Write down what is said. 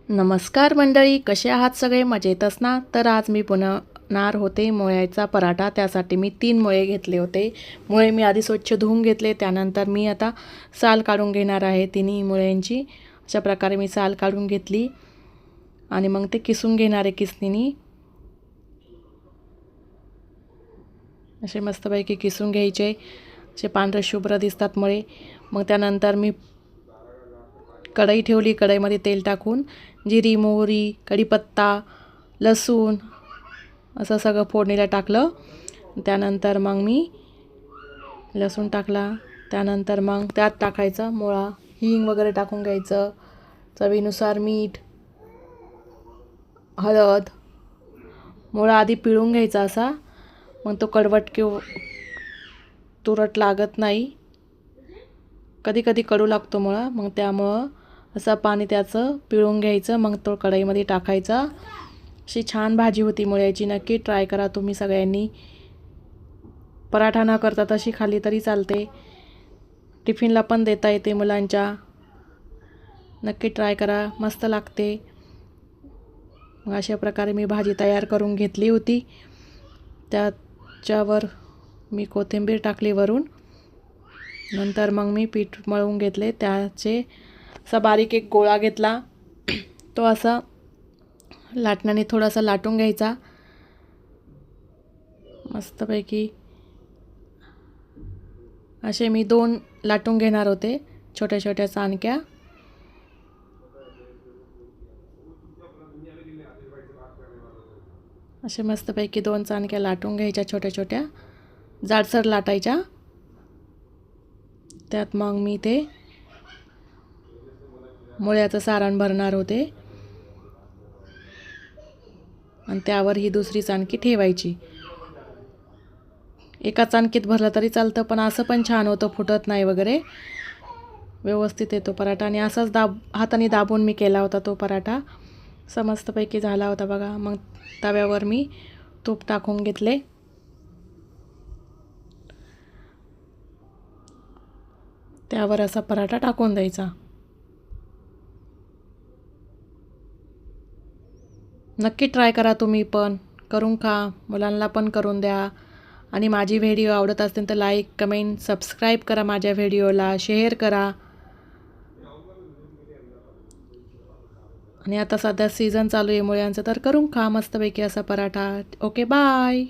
नमस्कार मंडळी, कसे आहात सगळे? मजेतच ना? तर आज मी बनवणार होते मुळ्याचा पराठा. त्यासाठी मी 3 मुळे घेतले होते. मुळे मी आधी स्वच्छ धुवून घेतले. त्यानंतर मी आता साल काढून घेणार आहे तिन्ही मुळ्यांची. अशा प्रकारे मी साल काढून घेतली आणि मग ते किसून घेणार आहे किसणीने. असे मस्तपैकी किसून घ्यायचे. असे पांढरे शुभ्र दिसतात मुळे. मग त्यानंतर मी कढई ठेवली. कढईमध्ये तेल टाकून जिरी, मोहरी, कढीपत्ता, लसूण असं सगळं फोडणीला टाकलं. त्यानंतर मग मी लसूण टाकला. त्यानंतर मग त्यात टाकायचा मुळा, हिंग वगैरे टाकून घ्यायचं. चवीनुसार मीठ, हळद. मुळा आधी पिळून घ्यायचा असा, मग तो कडवट किंवा तुरट लागत नाही. कधी कधी कडू लागतो मुळा, मग त्यामुळं असं पाणी त्याचं पिळून घ्यायचं, मग तो कढईमध्ये टाकायचा. अशी छान भाजी होती मुळ्याची. नक्की ट्राय करा तुम्ही सगळ्यांनी. पराठा न करता तशी खाल्ली तरी चालते. टिफिनला पण देता येते मुलांच्या. नक्की ट्राय करा, मस्त लागते. मग अशा प्रकारे मी भाजी तयार करून घेतली होती. त्याच्यावर मी कोथिंबीर टाकली वरून. नंतर मग मी पीठ मळून घेतले. त्याचे असा बारीक एक गोळा घेतला. तो असा लाटण्याने थोडासा लाटून घ्यायचा मस्तपैकी. असे मी 2 लाटून घेणार होते, छोट्या छोट्या चाणक्या. असे मस्तपैकी 2 चाणक्या लाटून घ्यायच्या, छोट्या छोट्या जाडसर लाटायच्या. त्यात मग मी ते मुळ्याचं सारण भरणार होते आणि त्यावर ही दुसरी चाणकी ठेवायची. एका चाणकीत भरलं तरी चालतं, पण असं पण छान होतं, फुटत नाही वगैरे, व्यवस्थित येतो पराठा. आणि असाच हाताने दाबून मी केला होता तो पराठा. असा मस्तपैकी झाला होता बघा. मग तव्यावर मी तूप टाकून घेतले. त्यावर असा पराठा टाकून द्यायचा. नक्की ट्राय करा तुम्ही पण. करून खा, मुलांना पण करून द्या. आणि माझी व्हिडिओ आवडत असेल तर लाईक, कमेंट, सबस्क्राईब करा माझ्या व्हिडिओला, शेअर करा. आणि आता सध्या सीझन चालू आहे मुळ्यांचं, तर करून खा मस्तपैकी असा पराठा. Okay, bye.